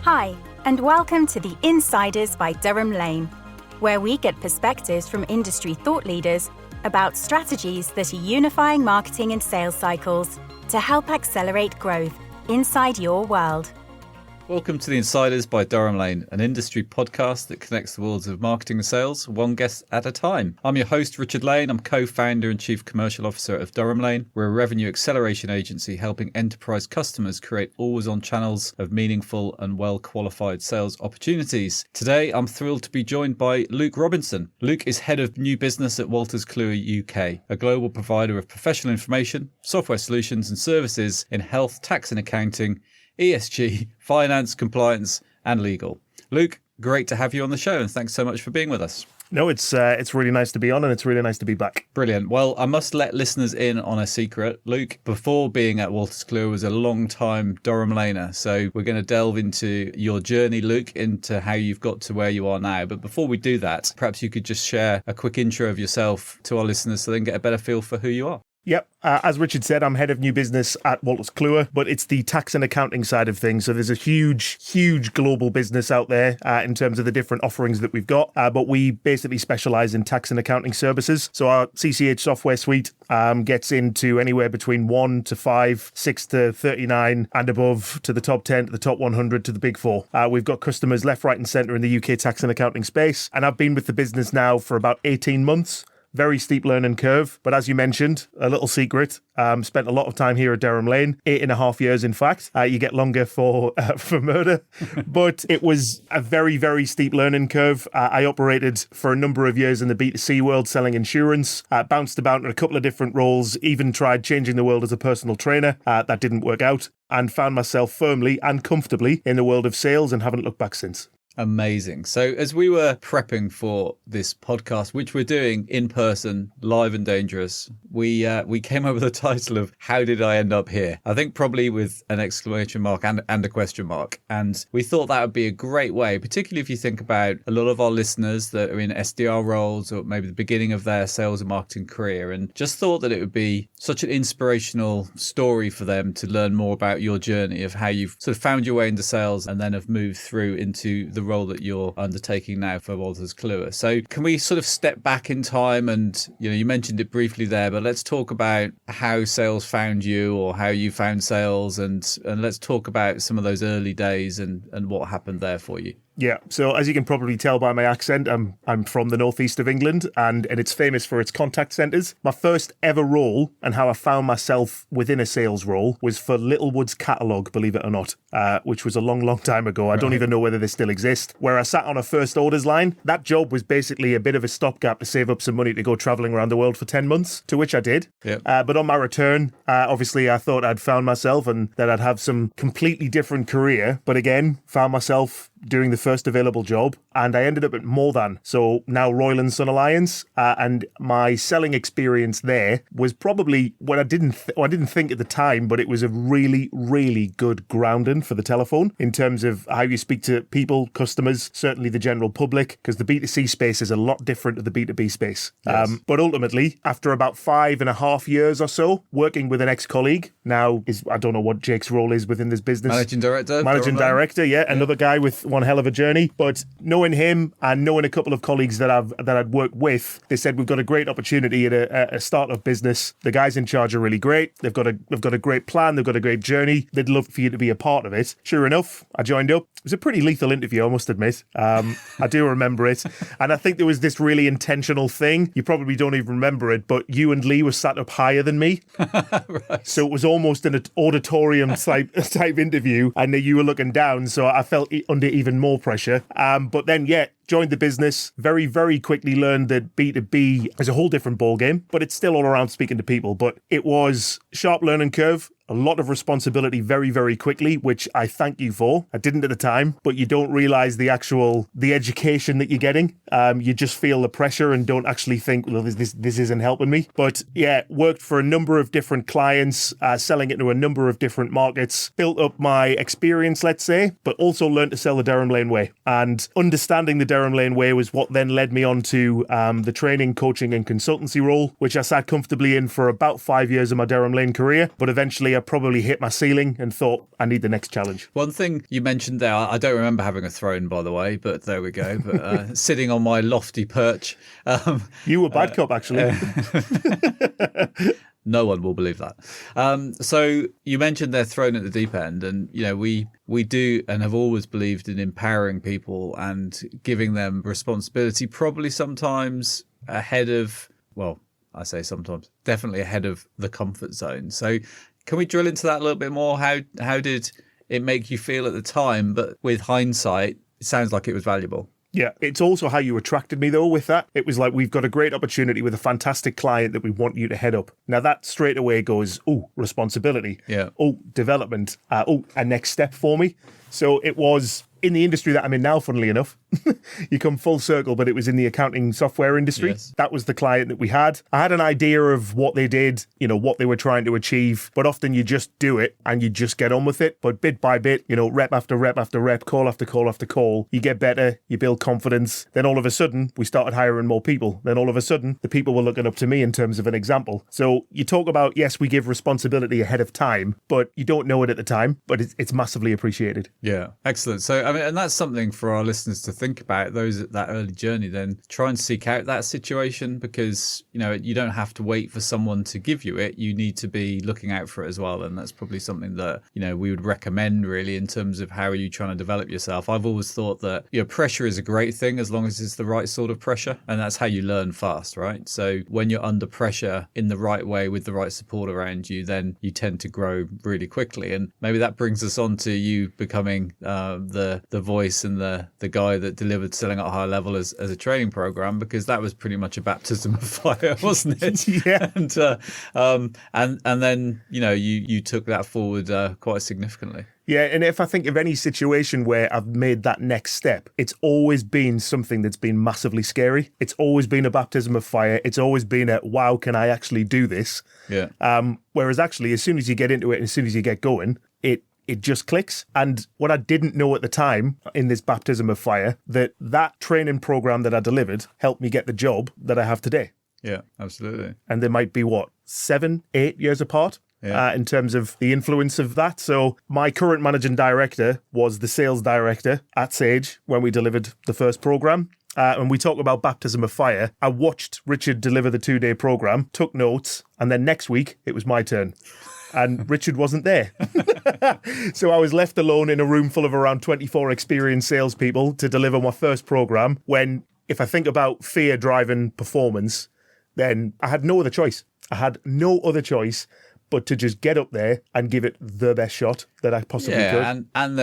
Hi, and welcome to the Insiders by Durham Lane, where we get perspectives from industry thought leaders about strategies that are unifying marketing and sales cycles to help accelerate growth inside your world. Welcome to the Insiders by Durham Lane, an industry podcast that connects the worlds of marketing and sales, one guest at a time. I'm your host, Richard Lane. I'm co-founder and chief commercial officer of Durham Lane. We're a revenue acceleration agency helping enterprise customers create always-on channels of meaningful and well-qualified sales opportunities. Today, I'm thrilled to be joined by Luke Robinson. Luke is head of new business at Wolters Kluwer UK, a global provider of professional information, software solutions and services in health, tax and accounting, ESG, finance, compliance, and legal. Luke, great to have you on the show, and thanks so much for being with us. No, it's really nice to be on, and it's really nice to be back. Brilliant. Well, I must let listeners in on a secret. Luke, before being at Wolters Kluwer, was a long-time Durham Laner. So we're going to delve into your journey, Luke, into how you've got to where you are now. But before we do that, perhaps you could just share a quick intro of yourself to our listeners so they can get a better feel for who you are. Yep. As Richard said, I'm head of new business at Wolters Kluwer, but it's the tax and accounting side of things. So there's a huge global business out there in terms of the different offerings that we've got. But we basically specialize in tax and accounting services. So our CCH software suite gets into anywhere between 1 to 5, 6 to 39 and above, to the top 10, to the top 100, to the big 4. We've got customers left, right and centre in the UK tax and accounting space. And I've been with the business now for about 18 months. Very steep learning curve, but as you mentioned, a little secret, spent a lot of time here at Durham Lane, 8.5 years in fact. You get longer for murder, but it was a very steep learning curve. I operated for a number of years in the B2C world selling insurance, bounced about in a couple of different roles, even tried changing the world as a personal trainer. That didn't work out, and found myself firmly and comfortably in the world of sales and haven't looked back since. Amazing. So as we were prepping for this podcast, which we're doing in person, live and dangerous, we came up with a title of How Did I End Up Here? I think probably with an exclamation mark and a question mark. And we thought that would be a great way, particularly if you think about a lot of our listeners that are in SDR roles or maybe the beginning of their sales and marketing career, and just thought that it would be such an inspirational story for them to learn more about your journey of how you've sort of found your way into sales and then have moved through into the role that you're undertaking now for Wolters Kluwer. So can we sort of step back in time and, you mentioned it briefly there, but let's talk about how sales found you or how you found sales, and let's talk about some of those early days and what happened there for you. Yeah, so as you can probably tell by my accent, I'm from the northeast of England, and it's famous for its contact centres. My first ever role and how I found myself within a sales role was for Littlewood's Catalogue, believe it or not, which was a long time ago. I don't even know whether they still exist, where I sat on a first orders line. That job was basically a bit of a stopgap to save up some money to go travelling around the world for 10 months, to which I did. Yep. But on my return, obviously I thought I'd found myself and that I'd have some completely different career, but again, found myself doing the first available job, and I ended up at More Than, so now Royal & Son Alliance, and my selling experience there was probably what I didn't think at the time, but it was a really good grounding for the telephone in terms of how you speak to people, customers, certainly the general public, because the B2C space is a lot different to the B2B space. Yes. But ultimately, after about 5.5 years or so, working with an ex-colleague, now I don't know what Jake's role is within this business. Managing director, yeah, another guy with one hell of a journey. But knowing him and knowing a couple of colleagues that I'd worked with, they said, we've got a great opportunity at a startup business. The guys in charge are really great. They've got a great plan. They've got a great journey. They'd love for you to be a part of it. Sure enough, I joined up. It was a pretty lethal interview, I must admit. I do remember it. And I think there was this really intentional thing. You probably don't even remember it, but you and Lee were sat up higher than me. Right. So it was almost an auditorium type interview, and you were looking down. So I felt under even more pressure. But then, joined the business, very quickly learned that B2B is a whole different ballgame, but it's still all around speaking to people. But it was sharp learning curve, a lot of responsibility very quickly, which I thank you for. I didn't at the time, but you don't realize the education that you're getting. You just feel the pressure and don't actually think, well, this isn't helping me. But yeah, worked for a number of different clients, selling it to a number of different markets, built up my experience, let's say, but also learned to sell the Durham Lane way. And understanding the Durham Lane way was what then led me on to the training, coaching and consultancy role, which I sat comfortably in for about 5 years of my Durham Lane career. But eventually I probably hit my ceiling and thought I need the next challenge. One thing you mentioned there, I don't remember having a throne, by the way, but there we go. But sitting on my lofty perch. You were bad cop, actually. No one will believe that. So you mentioned they're thrown at the deep end, and we do and have always believed in empowering people and giving them responsibility, probably sometimes ahead of, well, I say sometimes, definitely ahead of the comfort zone. So can we drill into that a little bit more? How did it make you feel at the time? But with hindsight, it sounds like it was valuable. Yeah, it's also how you attracted me, though, with that. It was like, we've got a great opportunity with a fantastic client that we want you to head up. Now, that straight away goes, oh, responsibility. Yeah. Oh, development. Oh, a next step for me. So it was in the industry that I'm in now, funnily enough. You come full circle, but it was in the accounting software industry. Yes. That was the client that we had. I had an idea of what they did, what they were trying to achieve, but often you just do it and you just get on with it. But bit by bit, rep after rep after rep, call after call after call, you get better, you build confidence. Then all of a sudden, we started hiring more people. Then all of a sudden, the people were looking up to me in terms of an example. So you talk about, yes, we give responsibility ahead of time, but you don't know it at the time, but it's massively appreciated. Yeah, excellent. So, and that's something for our listeners to think about, those at that early journey. Then try and seek out that situation, because you don't have to wait for someone to give you it. You need to be looking out for it as well, and that's probably something that we would recommend, really, in terms of how are you trying to develop yourself. I've always thought that pressure is a great thing as long as it's the right sort of pressure, and that's how you learn fast, right? So when you're under pressure in the right way with the right support around you, then you tend to grow really quickly. And maybe that brings us on to you becoming the voice and the guy that delivered Selling at a High Level as a training program, because that was pretty much a baptism of fire, wasn't it? Yeah. And then you took that forward quite significantly. Yeah, and if I think of any situation where I've made that next step, it's always been something that's been massively scary. It's always been a baptism of fire. It's always been a, wow, can I actually do this? Yeah. Whereas actually, as soon as you get into it and as soon as you get going, it just clicks. And what I didn't know at the time in this baptism of fire, that training program that I delivered helped me get the job that I have today. Yeah, absolutely. And they might be 7, 8 years apart. Yeah. In terms of the influence of that. So my current managing director was the sales director at Sage when we delivered the first program. And we talk about baptism of fire. I watched Richard deliver the 2-day program, took notes, and then next week it was my turn. And Richard wasn't there. So I was left alone in a room full of around 24 experienced salespeople to deliver my first program, when, if I think about fear driving performance, then I had no other choice. I had no other choice but to just get up there and give it the best shot that I possibly could. And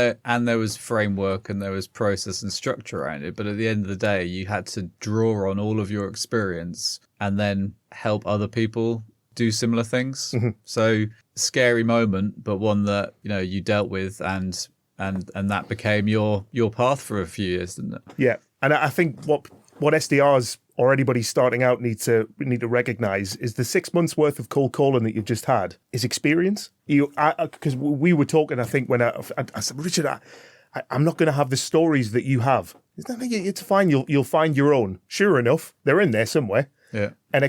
there was framework and there was process and structure around it. But at the end of the day, you had to draw on all of your experience and then help other people do similar things. Mm-hmm. So scary moment, but one that you dealt with, and that became your path for a few years, didn't it? Yeah, and I think what SDRs or anybody starting out need to recognize is the 6 months worth of cold calling that you've just had is experience. Because we were talking, I think, when I said, Richard, I'm not going to have the stories that you have. It's fine. You'll find your own. Sure enough, they're in there somewhere. Yeah. And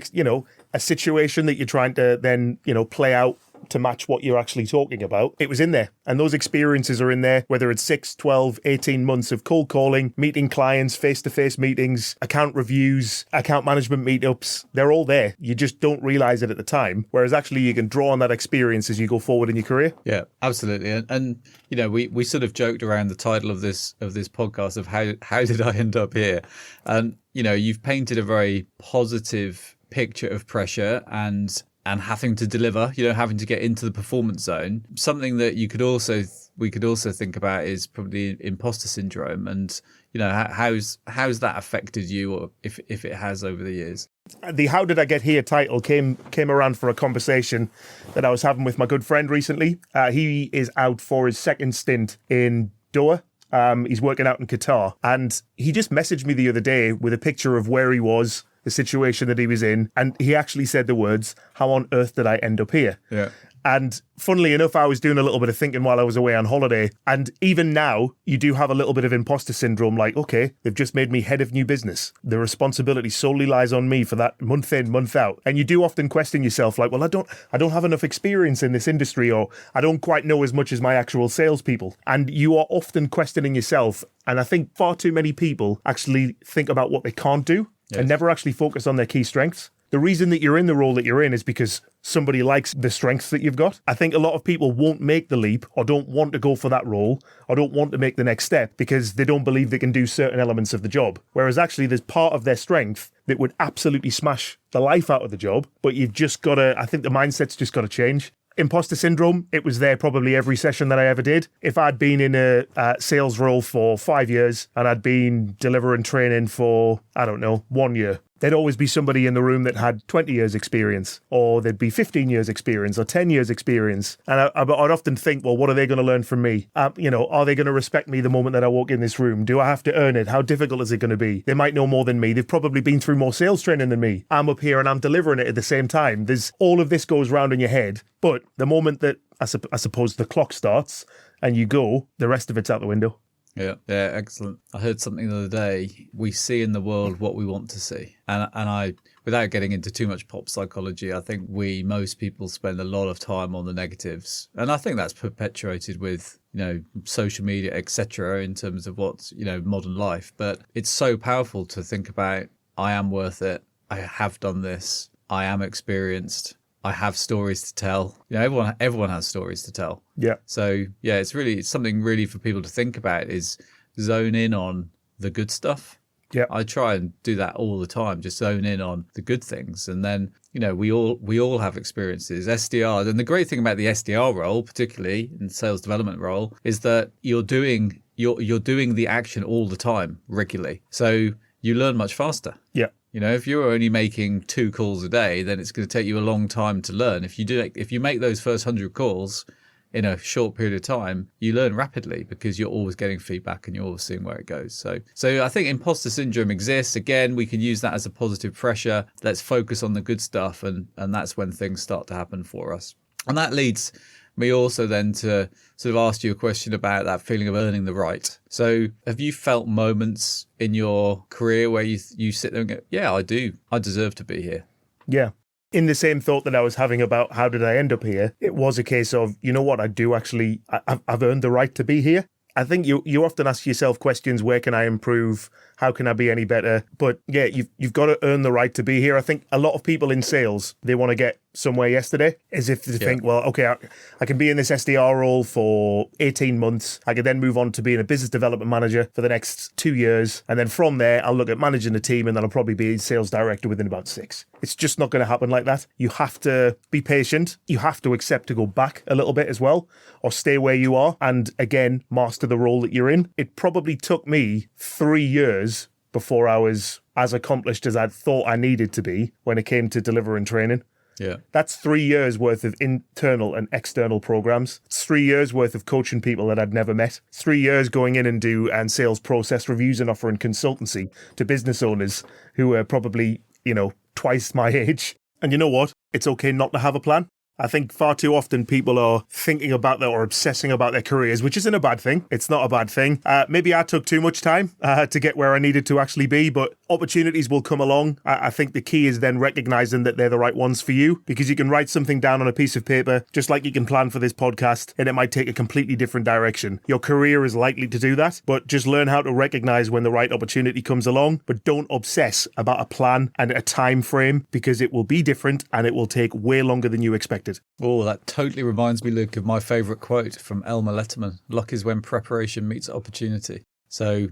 a situation that you're trying to then play out to match what you're actually talking about, it was in there. And those experiences are in there, whether it's 6, 12, 18 months of cold calling, meeting clients, face-to-face meetings, account reviews, account management meetups. They're all there. You just don't realize it at the time. Whereas actually you can draw on that experience as you go forward in your career. Yeah, absolutely. And we sort of joked around the title of this podcast of how did I end up here? And you've painted a very positive picture of pressure and having to deliver, having to get into the performance zone. Something that we could also think about is probably imposter syndrome, and how's that affected you, or if it has over the years. The "How Did I Get Here" title came around for a conversation that I was having with my good friend recently. He is out for his second stint in Doha. He's working out in Qatar, and he just messaged me the other day with a picture of where he was, the situation that he was in, and he actually said the words, "How on earth did I end up here?" Yeah. And funnily enough, I was doing a little bit of thinking while I was away on holiday. And even now, you do have a little bit of imposter syndrome. Like, okay, they've just made me head of new business. The responsibility solely lies on me for that month in, month out. And you do often question yourself, like, well, I don't have enough experience in this industry, or I don't quite know as much as my actual salespeople. And you are often questioning yourself. And I think far too many people actually think about what they can't do and never actually focus on their key strengths. The reason that you're in the role that you're in is because somebody likes the strengths that you've got. I think a lot of people won't make the leap or don't want to go for that role or don't want to make the next step because they don't believe they can do certain elements of the job. Whereas actually there's part of their strength that would absolutely smash the life out of the job. But you've just got to, I think the mindset's just got to change. Imposter syndrome, it was there probably every session that I ever did. If I'd been in a sales role for 5 years and I'd been delivering training for, 1 year, there'd always be somebody in the room that had 20 years experience, or there'd be 15 years experience or 10 years experience. And I'd often think, well, what are they going to learn from me? Are they going to respect me the moment that I walk in this room? Do I have to earn it? How difficult is it going to be? They might know more than me. They've probably been through more sales training than me. I'm up here and I'm delivering it at the same time. There's all of this goes round in your head. But the moment that I suppose the clock starts and you go, the rest of it's out the window. Yeah, excellent. I heard something the other day. We see in the world what we want to see. And I, without getting into too much pop psychology, I think most people spend a lot of time on the negatives. And I think that's perpetuated with, social media, etc., in terms of what's, modern life. But it's so powerful to think about, I am worth it. I have done this. I am experienced. I have stories to tell. Everyone has stories to tell. Yeah. So it's something really for people to think about, is zone in on the good stuff. Yeah. I try and do that all the time, just zone in on the good things. And then, we all have experiences, SDRs. And the great thing about the SDR role, particularly in the sales development role, is that you're doing the action all the time, regularly. So you learn much faster. Yeah. If you're only making 2 calls a day, then it's going to take you a long time to learn. If you make those first 100 calls in a short period of time, you learn rapidly because you're always getting feedback and you're always seeing where it goes. So I think imposter syndrome exists. Again, we can use that as a positive pressure. Let's focus on the good stuff, and that's when things start to happen for us. And that leads me also then to sort of ask you a question about that feeling of earning the right. So have you felt moments in your career where you sit there and go, yeah, I do. I deserve to be here? Yeah. In the same thought that I was having about how did I end up here, it was a case of, you know what, I've earned the right to be here. I think you often ask yourself questions, where can I improve? How can I be any better? But yeah, you've got to earn the right to be here. I think a lot of people in sales, they want to get somewhere yesterday, as if they think, well, okay, I can be in this SDR role for 18 months. I could then move on to being a business development manager for the next 2 years. And then from there, I'll look at managing a team, and then I'll probably be sales director within about 6. It's just not going to happen like that. You have to be patient. You have to accept to go back a little bit as well, or stay where you are. And again, master the role that you're in. It probably took me 3 years before I was as accomplished as I thought I needed to be when it came to delivering training. Yeah. That's 3 years worth of internal and external programs. It's 3 years worth of coaching people that I'd never met. It's 3 years going in and sales process reviews and offering consultancy to business owners who are probably, twice my age. And you know what? It's okay not to have a plan. I think far too often people are thinking about that or obsessing about their careers, which isn't a bad thing. It's not a bad thing. Maybe I took too much time to get where I needed to actually be, but opportunities will come along. I think the key is then recognizing that they're the right ones for you, because you can write something down on a piece of paper, just like you can plan for this podcast, and it might take a completely different direction. Your career is likely to do that, but just learn how to recognize when the right opportunity comes along, but don't obsess about a plan and a time frame, because it will be different and it will take way longer than you expected. Oh, that totally reminds me, Luke, of my favourite quote from Elmer Letterman. Luck is when preparation meets opportunity. So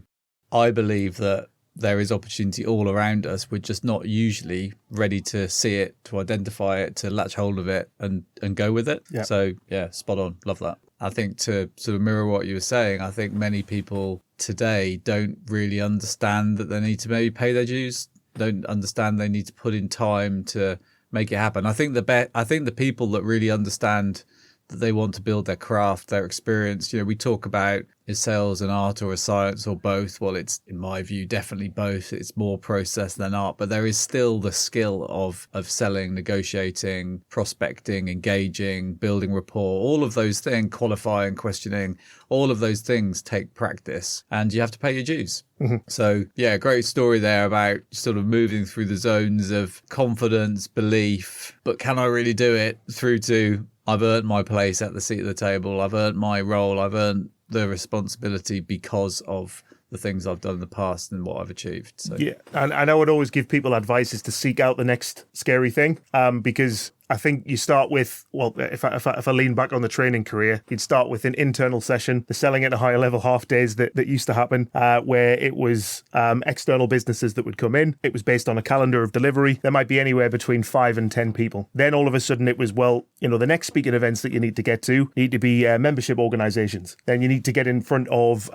I believe that there is opportunity all around us. We're just not usually ready to see it, to identify it, to latch hold of it and go with it. Yeah. So yeah, spot on. Love that. I think to sort of mirror what you were saying, I think many people today don't really understand that they need to maybe pay their dues, don't understand they need to put in time to make it happen. I think the people that really understand that they want to build their craft, their experience. We talk about, is sales an art or a science or both? Well, it's, in my view, definitely both. It's more process than art, but there is still the skill of selling, negotiating, prospecting, engaging, building rapport, all of those things, qualifying, questioning, all of those things take practice, and you have to pay your dues. Mm-hmm. So yeah, great story there about sort of moving through the zones of confidence, belief, but can I really do it, through to I've earned my place at the seat of the table, I've earned my role, I've earned the responsibility because of the things I've done in the past and what I've achieved. So yeah, and I would always give people advice is to seek out the next scary thing, because I think you start with, well, if I lean back on the training career, you'd start with an internal session, the selling at a higher level half days that used to happen, where it was external businesses that would come in. It was based on a calendar of delivery. There might be anywhere between 5 and 10 people. Then all of a sudden it was, well, the next speaking events that you need to get to need to be membership organizations. Then you need to get in front of,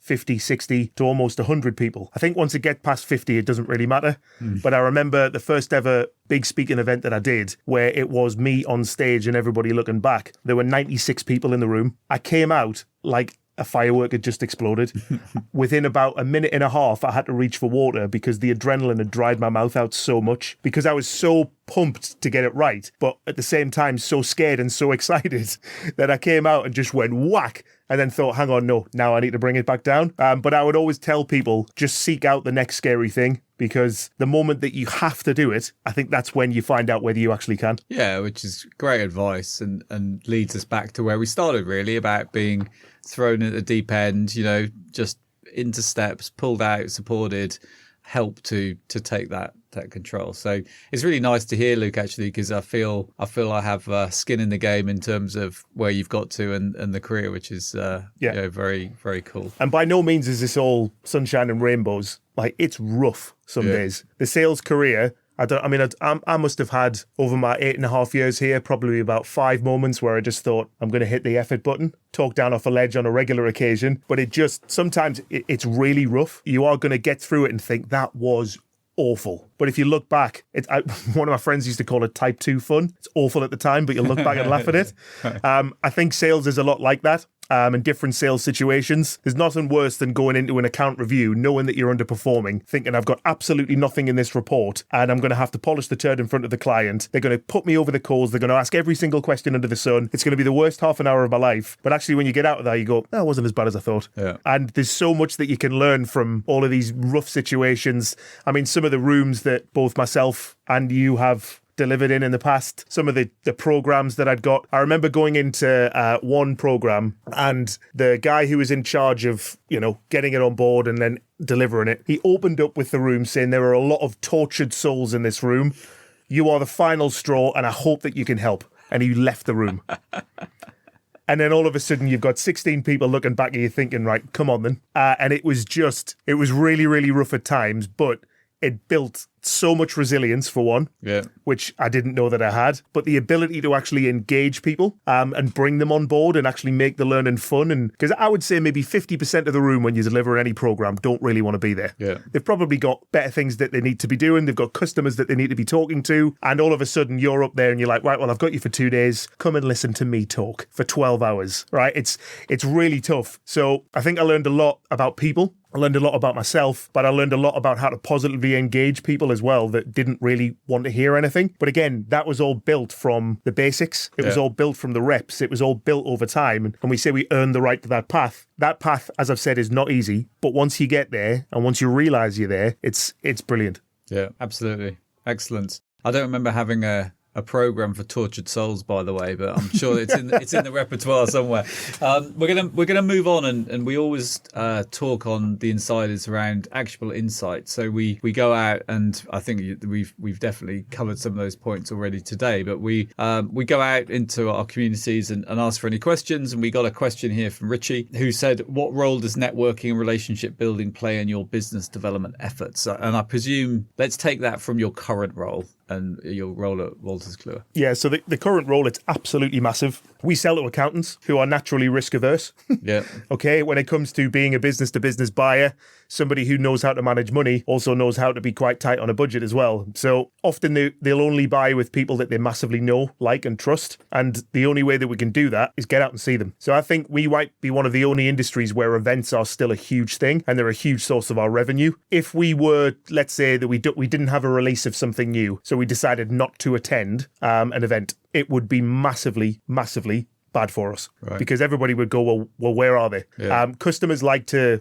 50, 60 to almost 100 people. I think once it gets past 50, it doesn't really matter. But I remember the first ever big speaking event that I did, where it was me on stage and everybody looking back. There were 96 people in the room. I came out like a firework had just exploded. Within about a minute and a half, I had to reach for water because the adrenaline had dried my mouth out so much, because I was so pumped to get it right, but at the same time so scared and so excited that I came out and just went whack, and then thought, hang on, no, now I need to bring it back down. But I would always tell people, just seek out the next scary thing, because the moment that you have to do it, I think that's when you find out whether you actually can. Yeah, which is great advice, and leads us back to where we started, really, about being thrown at the deep end, just into steps, pulled out, supported, help to take that control. So it's really nice to hear, Luke, actually, because I feel I have skin in the game in terms of where you've got to and the career, which is very, very cool. And by no means is this all sunshine and rainbows. Like, it's rough some days. The sales career, I must have had, over my 8.5 years here, probably about 5 moments where I just thought, I'm going to hit the effort button, talk down off a ledge on a regular occasion. But sometimes it's really rough. You are going to get through it and think, that was awful. But if you look back, one of my friends used to call it type 2 fun. It's awful at the time, but you look back and laugh at it. I think sales is a lot like that. In different sales situations, there's nothing worse than going into an account review knowing that you're underperforming, thinking I've got absolutely nothing in this report and I'm going to have to polish the turd in front of the client. They're going to put me over the coals. They're going to ask every single question under the sun. It's going to be the worst half an hour of my life. But actually, when you get out of there, you go, that wasn't as bad as I thought. Yeah. And there's so much that you can learn from all of these rough situations. I mean, some of the rooms that both myself and you have delivered in the past, some of the programs that I'd got. I remember going into one program, and the guy who was in charge of, getting it on board and then delivering it, he opened up with the room saying, there are a lot of tortured souls in this room. You are the final straw, and I hope that you can help. And he left the room. And then all of a sudden, you've got 16 people looking back at you thinking, right, come on then. And it was really, really rough at times, but it built so much resilience, for one, which I didn't know that I had, but the ability to actually engage people and bring them on board and actually make the learning fun. And because I would say maybe 50% of the room when you deliver any program don't really want to be there. Yeah. They've probably got better things that they need to be doing. They've got customers that they need to be talking to. And all of a sudden you're up there and you're like, right, well, I've got you for 2 days. Come and listen to me talk for 12 hours, right? It's really tough. So I think I learned a lot about people. I learned a lot about myself, but I learned a lot about how to positively engage people as well that didn't really want to hear anything. But again, that was all built from the basics. It was all built from the reps. It was all built over time. And we say we earn the right to that path. That path, as I've said, is not easy. But once you get there and once you realize you're there, it's brilliant. Yeah, absolutely. Excellent. I don't remember having a program for tortured souls, by the way, but I'm sure it's in the repertoire somewhere. We're gonna move on, and we always talk on the Insiders around actionable insights. So we go out, and I think we've definitely covered some of those points already today. But we go out into our communities and ask for any questions. And we got a question here from Richie, who said, "What role does networking and relationship building play in your business development efforts?" And I presume, let's take that from your current role. and your role at Wolters Kluwer? Yeah, so the current role, it's absolutely massive. We sell to accountants who are naturally risk averse. Yeah. Okay, when it comes to being a business to business buyer, somebody who knows how to manage money also knows how to be quite tight on a budget as well. So often they'll only buy with people that they massively know, like, and trust. And the only way that we can do that is get out and see them. So I think we might be one of the only industries where events are still a huge thing and they're a huge source of our revenue. If we were, let's say that we didn't have a release of something new, so we decided not to attend an event, it would be massively, massively bad for us, right? Because everybody would go, well, where are they? Yeah. Customers like to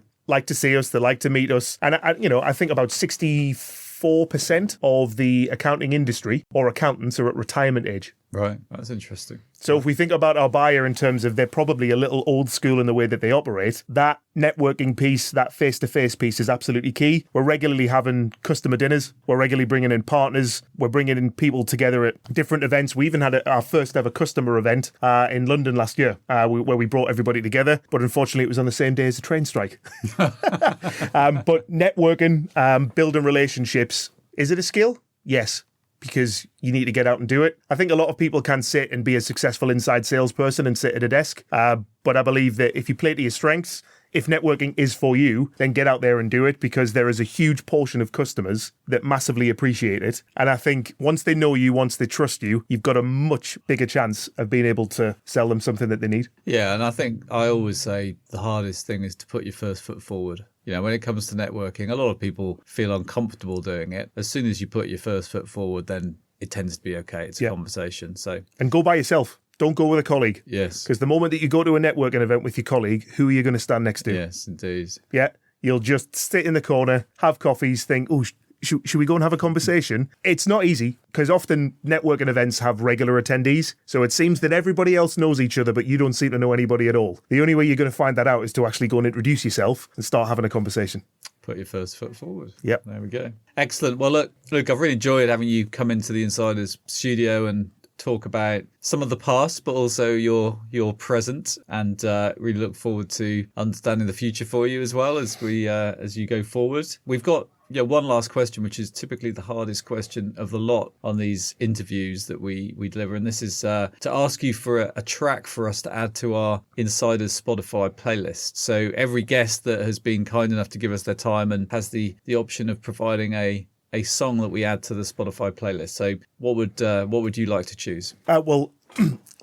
see us, they like to meet us, and I think about 64% of the accounting industry or accountants are at retirement age. Right, that's interesting. So if we think about our buyer in terms of they're probably a little old school in the way that they operate, that networking piece, that face-to-face piece is absolutely key. We're regularly having customer dinners. We're regularly bringing in partners. We're bringing in people together at different events. We even had our first ever customer event in London last year where we brought everybody together. But unfortunately, it was on the same day as the train strike. But networking, building relationships, is it a skill? Yes. Because you need to get out and do it. I think a lot of people can sit and be a successful inside salesperson and sit at a desk. But I believe that if you play to your strengths, if networking is for you, then get out there and do it, because there is a huge portion of customers that massively appreciate it. And I think once they know you, once they trust you, you've got a much bigger chance of being able to sell them something that they need. Yeah, and I think I always say the hardest thing is to put your first foot forward. When it comes to networking, a lot of people feel uncomfortable doing it. As soon as you put your first foot forward, then it tends to be okay. It's a conversation. And go by yourself. Don't go with a colleague. Yes. Because the moment that you go to a networking event with your colleague, who are you going to stand next to? Yes, indeed. Yeah. You'll just sit in the corner, have coffees, think, oh, should we go and have a conversation? It's not easy, because often networking events have regular attendees. So it seems that everybody else knows each other, but you don't seem to know anybody at all. The only way you're going to find that out is to actually go and introduce yourself and start having a conversation. Put your first foot forward. Yep. There we go. Excellent. Well, look, I've really enjoyed having you come into the Insiders studio and talk about some of the past, but also your present, and really look forward to understanding the future for you as well as you go forward. We've got one last question, which is typically the hardest question of the lot on these interviews that we deliver. And this is to ask you for a track for us to add to our Insiders Spotify playlist. So every guest that has been kind enough to give us their time and has the option of providing a song that we add to the Spotify playlist. So what would you like to choose? Well,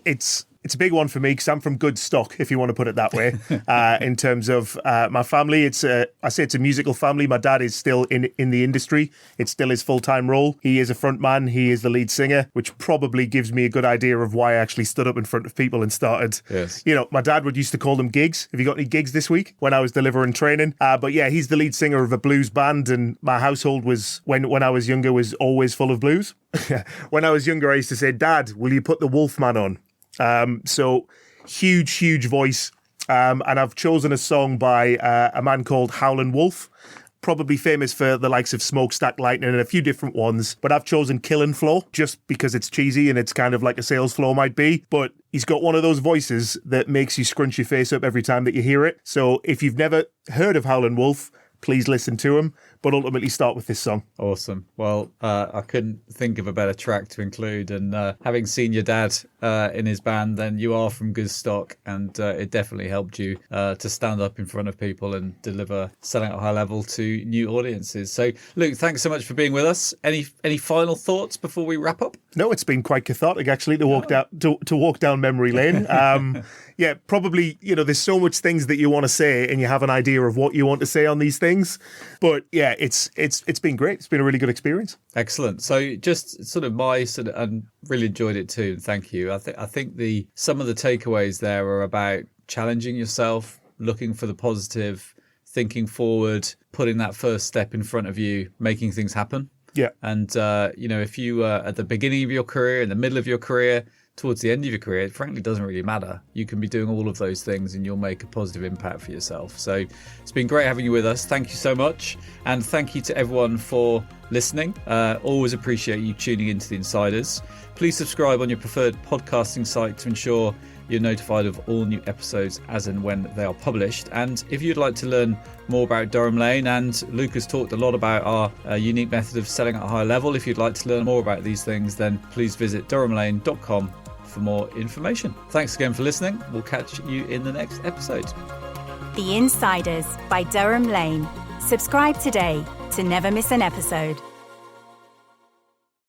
it's a big one for me because I'm from good stock, if you want to put it that way. In terms of my family, I say it's a musical family. My dad is still in the industry. It's still his full-time role. He is a front man. He is the lead singer, which probably gives me a good idea of why I actually stood up in front of people and started. Yes. My dad used to call them gigs. Have you got any gigs this week? When I was delivering training. But yeah, he's the lead singer of a blues band, and my household was, when I was younger, was always full of blues. When I was younger, I used to say, Dad, will you put the Wolfman on? So huge voice. And I've chosen a song by a man called Howlin' Wolf, probably famous for the likes of Smokestack Lightning and a few different ones. But I've chosen Killin' Floor just because it's cheesy and it's kind of like a sales floor might be. But he's got one of those voices that makes you scrunch your face up every time that you hear it. So if you've never heard of Howlin' Wolf, please listen to him, but ultimately start with this song. Awesome. Well, I couldn't think of a better track to include, and having seen your dad in his band, then you are from good stock, and it definitely helped you to stand up in front of people and deliver, selling at a high level to new audiences. So, Luke, thanks so much for being with us. Any final thoughts before we wrap up? No, it's been quite cathartic actually to walk down memory lane. Yeah, probably, there's so much things that you want to say and you have an idea of what you want to say on these things. But yeah, it's been great. It's been a really good experience. Excellent. So just and really enjoyed it too. Thank you. I think some of the takeaways there are about challenging yourself, looking for the positive, thinking forward, putting that first step in front of you, making things happen. Yeah. And, if you are at the beginning of your career, in the middle of your career, towards the end of your career, it frankly doesn't really matter. You can be doing all of those things and you'll make a positive impact for yourself. So it's been great having you with us. Thank you so much. And thank you to everyone for listening. Always appreciate you tuning into the Insiders. Please subscribe on your preferred podcasting site to ensure you're notified of all new episodes as and when they are published. And if you'd like to learn more about Durham Lane, and Luke has talked a lot about our unique method of selling at a high level, if you'd like to learn more about these things, then please visit durhamlane.com for more information. Thanks again for listening. We'll catch you in the next episode. The Insiders by Durham Lane. Subscribe today to never miss an episode.